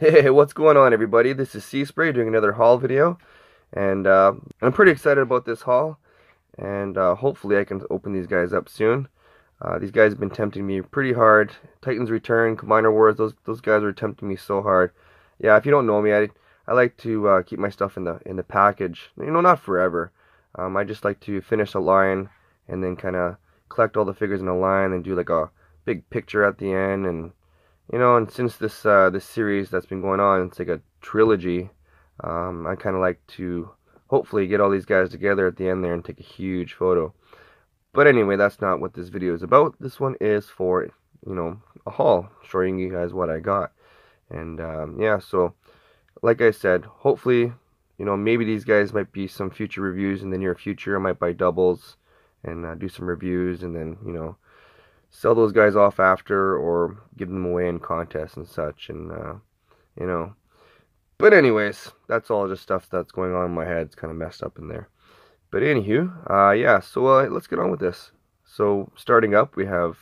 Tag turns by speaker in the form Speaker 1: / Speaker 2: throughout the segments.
Speaker 1: Hey, what's going on, everybody? This is Seaspray doing another haul video, and I'm pretty excited about this haul, and hopefully I can open these guys up soon. These guys have been tempting me pretty hard. Titans Return, Combiner Wars, those guys are tempting me so hard. Yeah, if you don't know me, I like to keep my stuff in the package. You know, not forever. I just like to finish a line and then kind of collect all the figures in a line and do like a big picture at the end. And you know, and since this series that's been going on, it's like a trilogy. I kind of like to hopefully get all these guys together at the end there and take a huge photo. But anyway, that's not what this video is about. This one is for, you know, a haul, showing you guys what I got. And yeah, so like I said, hopefully, you know, maybe these guys might be some future reviews in the near future. I might buy doubles and do some reviews, and then, you know, sell those guys off after, or give them away in contests and such. And you know, but anyways, that's all just stuff that's going on in my head. It's kind of messed up in there. But anywho, yeah, so let's get on with this. So starting up, we have,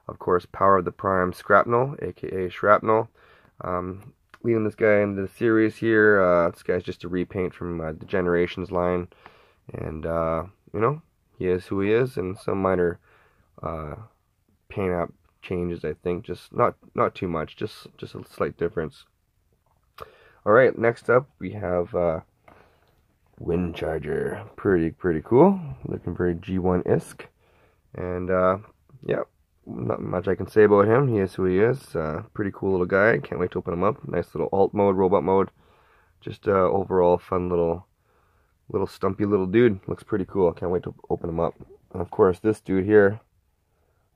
Speaker 1: of course, Power of the Prime Scrapnel, aka Shrapnel. Leading this guy into the series here. This guy's just a repaint from the Generations line. And, you know, he is who he is, and some minor paint app changes, I think. Just not too much, just a slight difference. Alright, next up we have Windcharger. Pretty cool. Looking very G1-esque. And yeah, not much I can say about him. He is who he is. Pretty cool little guy. Can't wait to open him up. Nice little alt mode, robot mode. Just overall fun little stumpy little dude. Looks pretty cool. Can't wait to open him up. And of course this dude here.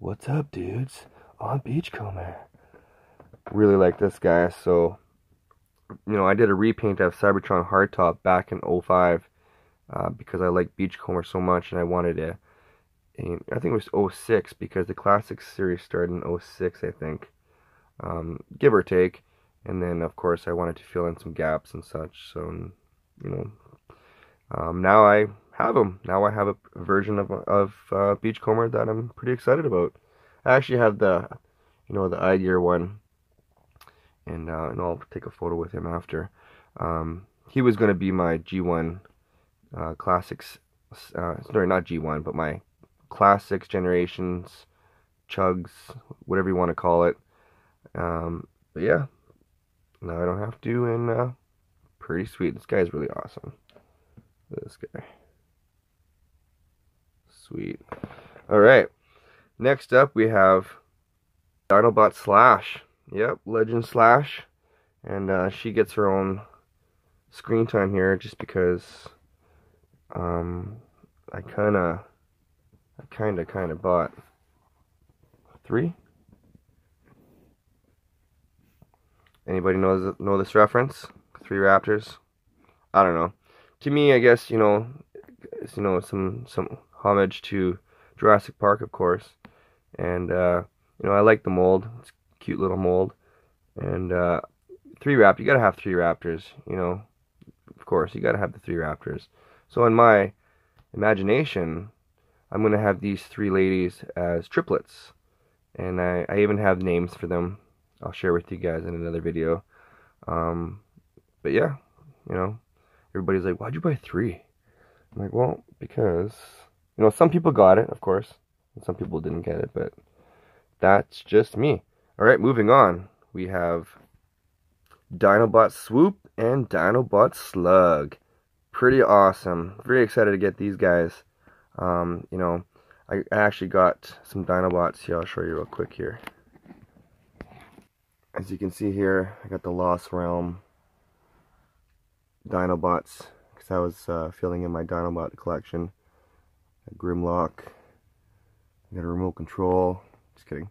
Speaker 1: What's up, dudes? On Beachcomber. Really like this guy. So, you know, I did a repaint of Cybertron Hardtop back in 05 because I like Beachcomber so much, and I wanted to, I think it was 06, because the Classic series started in 06, I think, give or take. And then, of course, I wanted to fill in some gaps and such. So, you know, now I have them. Now I have a version of Beachcomber that I'm pretty excited about. I actually have the, you know, the iGear one. And I'll take a photo with him after. He was going to be my G1 Classics, sorry, not G1, but my Classics, Generations, Chugs, whatever you want to call it. But yeah, now I don't have to, and pretty sweet. This guy's really awesome. Look at this guy. Sweet. Alright, next up we have Dinobot Slash. Yep, Legend Slash, and she gets her own screen time here just because I kind of bought 3. Anybody know this reference? 3 Raptors. I don't know. To me, I guess, you know, it's, you know, some homage to Jurassic Park, of course, and you know, I like the mold. It's cute little mold. And 3 Raptors, you gotta have 3 Raptors, you know, of course, you gotta have the 3 Raptors. So in my imagination, I'm gonna have these 3 ladies as triplets, and I even have names for them. I'll share with you guys in another video. But yeah, you know, everybody's like, why'd you buy 3? I'm like, well, because, you know, some people got it, of course, and some people didn't get it, but that's just me. Alright, moving on. We have Dinobot Swoop and Dinobot Slug. Pretty awesome. Very excited to get these guys. You know, I actually got some Dinobots here. I'll show you real quick here. As you can see here, I got the Lost Realm Dinobots, because I was filling in my Dinobot collection. A Grimlock. I got a remote control. Just kidding.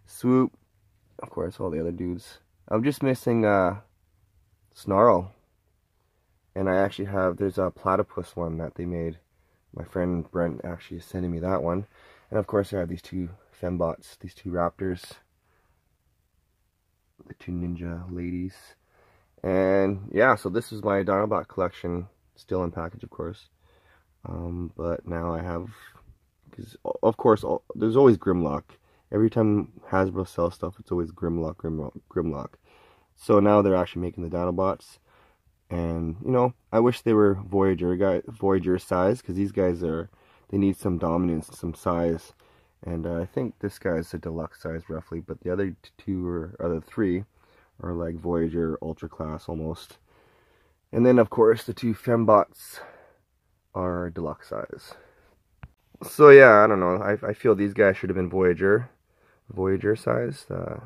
Speaker 1: Swoop. Of course, all the other dudes. I'm just missing Snarl. And I actually have, there's a platypus one that they made. My friend Brent actually is sending me that one. And of course I have these 2 fembots, these 2 raptors. The 2 ninja ladies. And yeah, so this is my Dinobot collection. Still in package, of course. But now I have, because of course, there's always Grimlock. Every time Hasbro sells stuff, it's always Grimlock. So now they're actually making the Dinobots. And, you know, I wish they were Voyager size, because these guys they need some dominance, some size. And I think this guy's a deluxe size roughly, but the other other three are like Voyager Ultra Class almost. And then of course the two Fembots are deluxe size. So yeah, I don't know. I feel these guys should have been Voyager size. You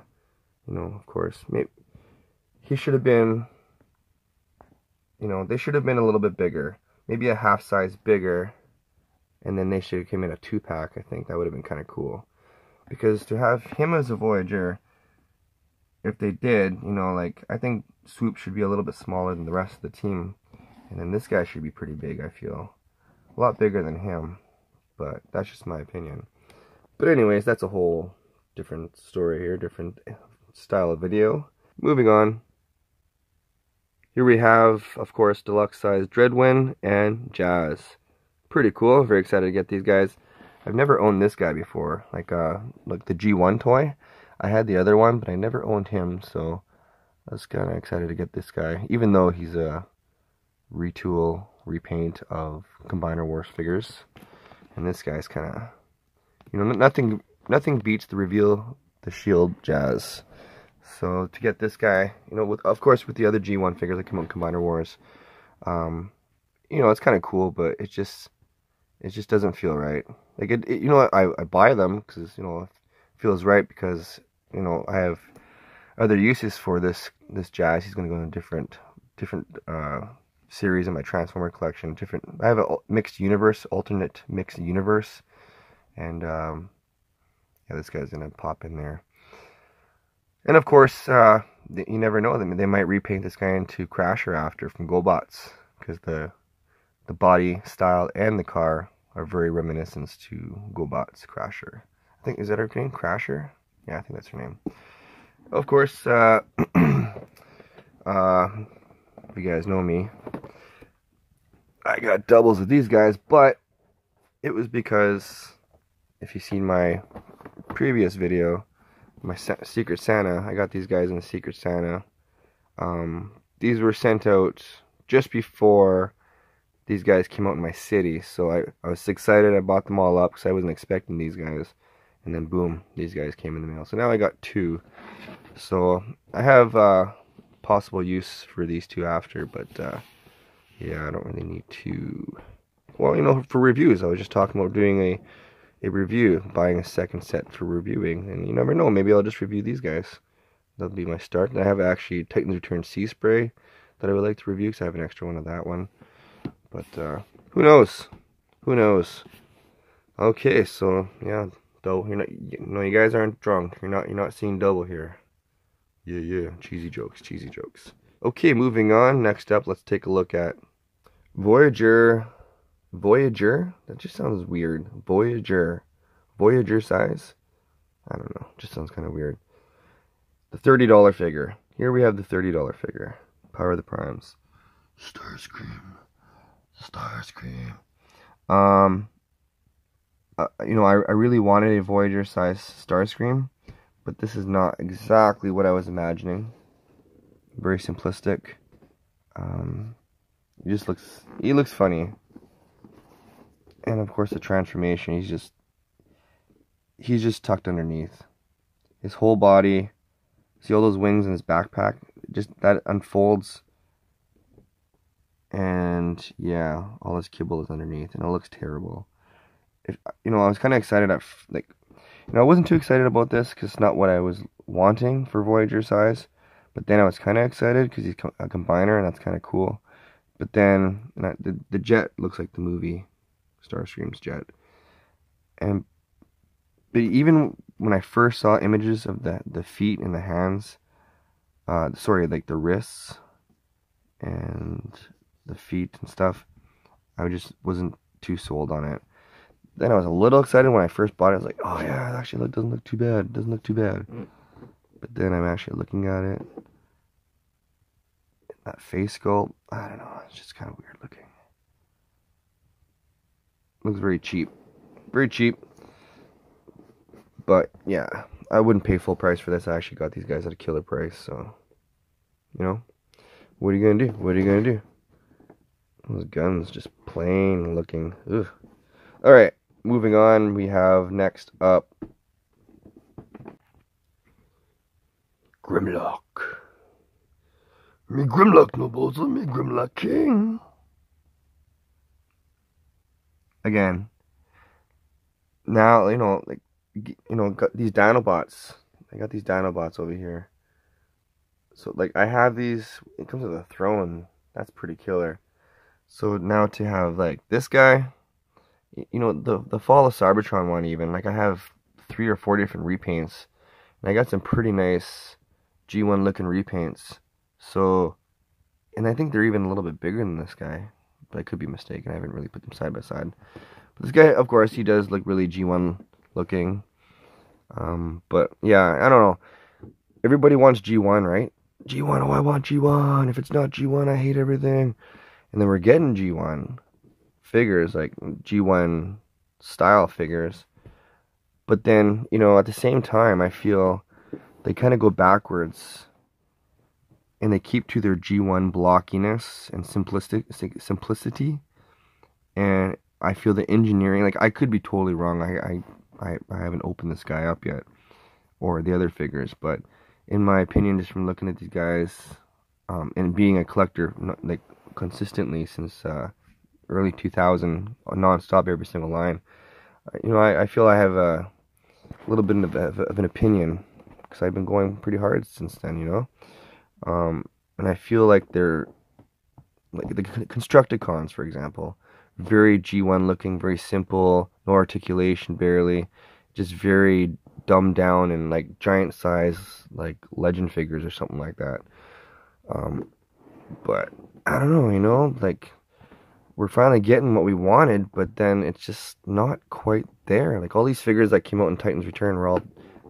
Speaker 1: know, of course, maybe he should have been. You know, they should have been a little bit bigger, maybe a half size bigger, and then they should have came in a 2-pack. I think that would have been kind of cool, because to have him as a Voyager, if they did, you know, like I think Swoop should be a little bit smaller than the rest of the team, and then this guy should be pretty big. I feel a lot bigger than him, but that's just my opinion. But anyways, that's a whole different story here, different style of video. Moving on. Here we have, of course, deluxe size Dreadwing and Jazz. Pretty cool. Very excited to get these guys. I've never owned this guy before, like the G1 toy. I had the other one, but I never owned him, so I was kind of excited to get this guy, even though he's a repaint of Combiner Wars figures. And this guy's kind of, you know, nothing beats the reveal the Shield Jazz. So to get this guy, you know, of course with the other G1 figures that come out in Combiner Wars, you know, it's kind of cool, but it just doesn't feel right. Like you know, I buy them because, you know, it feels right, because, you know, I have other uses for this Jazz. He's going to go in a different series in my Transformer collection. I have a alternate mixed universe, and yeah, this guy's going to pop in there. And of course, you never know, they might repaint this guy into Crasher after from GoBots, because the body style and the car are very reminiscent to GoBots Crasher. I think, is that her name? Crasher? Yeah, I think that's her name. Of course, if you guys know me, I got doubles with these guys, but it was because, if you've seen my previous video, my Secret Santa, I got these guys in the Secret Santa. These were sent out just before these guys came out in my city, so I was excited. I bought them all up because I wasn't expecting these guys, and then boom, these guys came in the mail. So now I got two. So I have possible use for these two after, but yeah, I don't really need to. Well, you know, for reviews, I was just talking about doing a review, buying a second set for reviewing, and you never know, maybe I'll just review these guys. That'll be my start. And I have actually Titans Return Sea Spray that I would like to review, because I have an extra one of that one. But who knows? Who knows? Okay, so yeah, though you guys aren't drunk. You're not seeing double here. Yeah, cheesy jokes. Okay, moving on. Next up, let's take a look at Voyager. That just sounds weird. Voyager size. I don't know. Just sounds kind of weird. The $30 figure. Here we have the $30 figure. Power of the Primes. Starscream. You know, I really wanted a Voyager size Starscream, but this is not exactly what I was imagining. Very simplistic. He looks funny. And of course the transformation, he's just tucked underneath. His whole body, see all those wings in his backpack? Just that unfolds. And yeah, all his kibble is underneath, and it looks terrible. You know, I was kind of excited I wasn't too excited about this because it's not what I was wanting for Voyager size. But then I was kind of excited because he's a combiner, and that's kind of cool. But then the jet looks like the movie Starscream's jet. But even when I first saw images of the feet and the hands, like the wrists and the feet and stuff, I just wasn't too sold on it. Then I was a little excited when I first bought it. I was like, oh yeah, it actually doesn't look too bad. But then I'm actually looking at it. That face sculpt, I don't know, it's just kind of weird looking. Looks very cheap. But yeah, I wouldn't pay full price for this. I actually got these guys at a killer price, so you know? What are you gonna do? What are you gonna do? Those guns just plain looking. Ugh. Alright, moving on, we have next up Grimlock. Me Grimlock nobles, me Grimlock king. Again, now, like, got these Dinobots. I got these Dinobots over here. So, like, I have these, it comes with a throne. That's pretty killer. So now to have, like, this guy, the Fall of Cybertron one even, like, I have 3 or 4 different repaints. And I got some pretty nice G1 looking repaints. So, and I think they're even a little bit bigger than this guy. But I could be mistaken. I haven't really put them side by side. But this guy, of course, he does look really G1 looking. But yeah, I don't know. Everybody wants G1, right? G1, oh, I want G1. If it's not G1, I hate everything. And then we're getting G1 figures, like G1 style figures. But then, at the same time, I feel they kind of go backwards. And they keep to their G1 blockiness and simplicity. And I feel the engineering, like, I could be totally wrong. I haven't opened this guy up yet, or the other figures, but in my opinion, just from looking at these guys, and being a collector, like, consistently since early 2000, non-stop every single line, I feel I have a little bit of an opinion, because I've been going pretty hard since then, and I feel like they're, like, the Constructicons, for example, very G1 looking, very simple, no articulation barely, just very dumbed down and like giant size, like legend figures or something like that. But I don't know, like, we're finally getting what we wanted, but then it's just not quite there. Like, all these figures that came out in Titans Return were all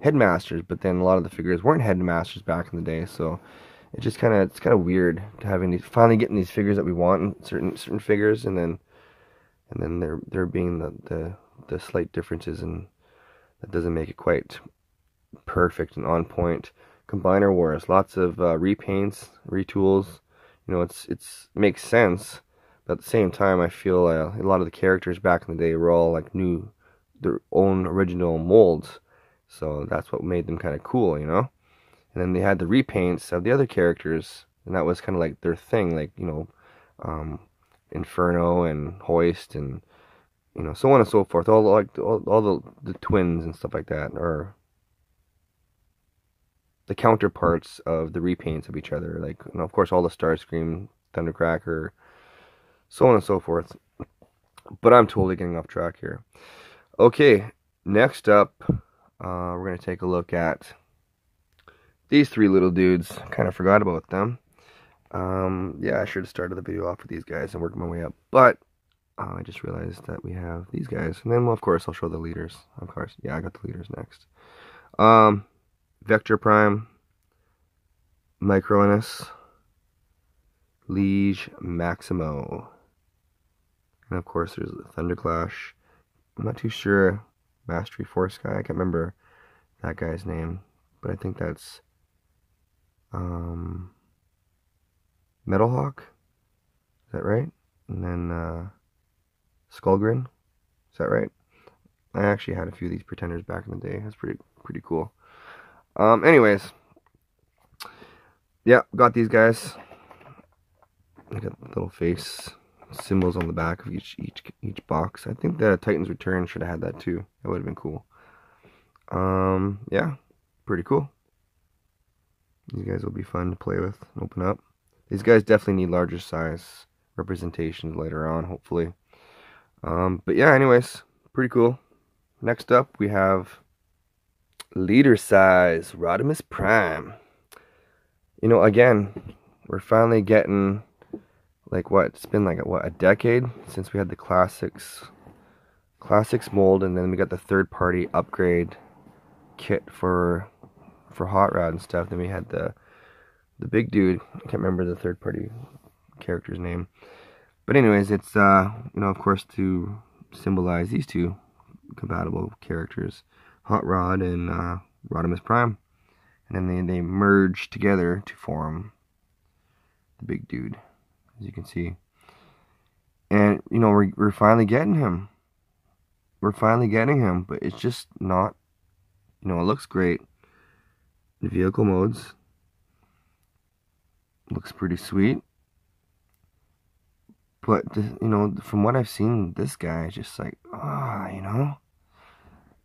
Speaker 1: headmasters, but then a lot of the figures weren't headmasters back in the day, so it's kind of weird to finally getting these figures that we want in certain figures, and then there being the slight differences, and that doesn't make it quite perfect and on point. Combiner Wars, lots of repaints, retools. It's makes sense, but at the same time, I feel a lot of the characters back in the day were all like their own original molds, so that's what made them kind of cool, And then they had the repaints of the other characters, and that was kind of like their thing, like, Inferno and Hoist and so on and so forth. All the twins and stuff like that, or the counterparts of the repaints of each other. Like, of course, all the Starscream, Thundercracker, so on and so forth. But I'm totally getting off track here. Okay, next up, we're gonna take a look at these 3 little dudes. Kind of forgot about them. Yeah, I should have started the video off with these guys and worked my way up, but I just realized that we have these guys, and then, well, of course, I'll show the leaders. Of course, yeah, I got the leaders next. Vector Prime, Micronus, Liege Maximo, and of course, there's the Thunderclash. I'm not too sure. Mastery Force guy, I can't remember that guy's name, but I think that's Metalhawk, is that right? And then Skullgrin, is that right? I actually had a few of these Pretenders back in the day. That's pretty cool. Anyways, yeah, got these guys. I got little face symbols on the back of each box. I think the Titans Return should have had that too. That would have been cool. Yeah, pretty cool. These guys will be fun to play with and open up. These guys definitely need larger size representations later on, hopefully. But yeah, anyways, pretty cool. Next up, we have Leader Size Rodimus Prime. Again, we're finally getting, like, what? It's been like a decade since we had the classics mold, and then we got the third-party upgrade kit for Hot Rod and stuff. Then we had the big dude. I can't remember the third-party character's name. But anyways, it's, of course, to symbolize these 2 compatible characters, Hot Rod and Rodimus Prime. And then they merge together to form the big dude, as you can see. And, you know, we're finally getting him. We're finally getting him, but it's just not, you know, it looks great. The vehicle modes looks pretty sweet. But, you know, from what I've seen, this guy is just like, you know.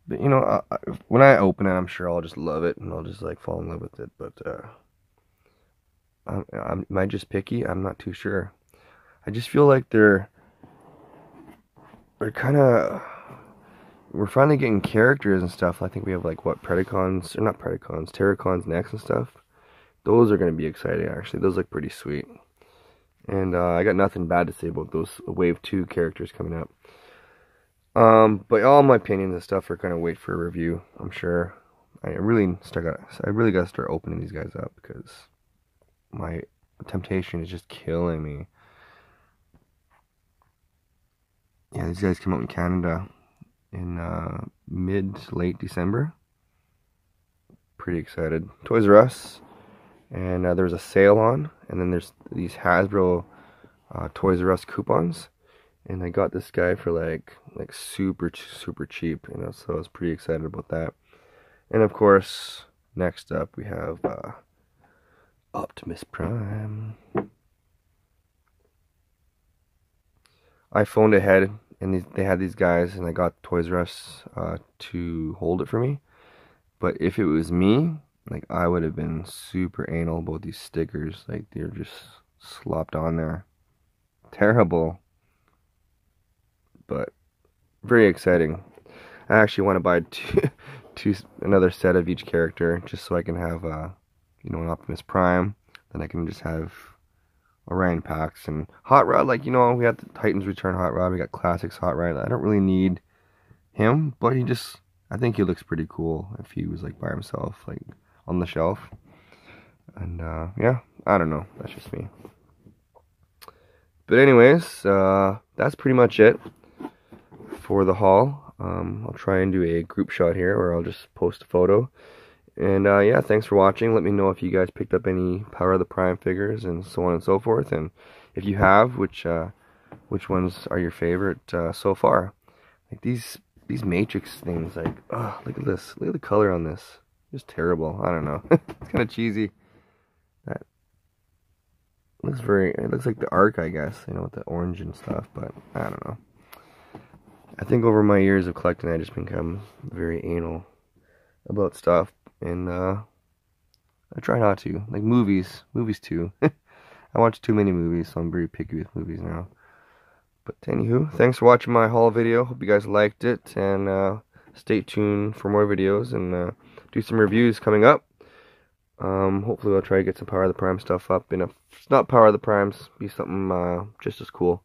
Speaker 1: But, you know, when I open it, I'm sure I'll just love it, and I'll just, like, fall in love with it. But, am I just picky? I'm not too sure. I just feel like they're kind of, we're finally getting characters and stuff. I think we have, like, what, Predacons, or not Predacons, Terracons next and stuff. Those are going to be exciting, actually. Those look pretty sweet. And I got nothing bad to say about those Wave 2 characters coming up. But all my opinions and stuff are gonna wait for a review, I'm sure. I really gotta start opening these guys up, because my temptation is just killing me. Yeah, these guys came out in Canada in mid-late December. Pretty excited. Toys R Us. And there was a sale on, and then there's these Hasbro Toys R Us coupons, and I got this guy for like super cheap, you know, so I was pretty excited about that. And of course, next up we have Optimus Prime. I phoned ahead, and they had these guys, and I got Toys R Us to hold it for me. But if it was me, like, I would have been super anal about these stickers. Like, they're just slopped on there. Terrible. But very exciting. I actually want to buy another set of each character, just so I can have, you know, an Optimus Prime. Then I can just have Orion Pax and Hot Rod. Like, you know, we had the Titans Return Hot Rod. We got Classics Hot Rod. I don't really need him, but I think he looks pretty cool if he was, like, by himself, like, on the shelf. And yeah, I don't know, that's just me. But anyways, that's pretty much it for the haul. I'll try and do a group shot here, or I'll just post a photo. And yeah, thanks for watching. Let me know if you guys picked up any Power of the Prime figures and so on and so forth, and if you have, which ones are your favorite so far. Like these Matrix things, like, oh, look at this, look at the color on this. Just terrible. I don't know. It's kind of cheesy. That looks it looks like the Ark, I guess, you know, with the orange and stuff, but I don't know. I think over my years of collecting, I just become very anal about stuff, and I try not to. Like movies too. I watch too many movies, so I'm very picky with movies now. But anywho, thanks for watching my haul video. Hope you guys liked it, and stay tuned for more videos, and do some reviews coming up. Hopefully I'll try to get some Power of the Prime stuff up, and if it's not Power of the Primes, be something just as cool.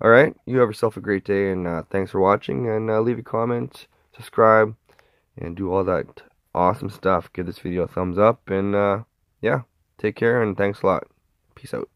Speaker 1: Alright, you have yourself a great day, and thanks for watching, and leave a comment, subscribe, and do all that awesome stuff. Give this video a thumbs up, and yeah, take care, and thanks a lot. Peace out.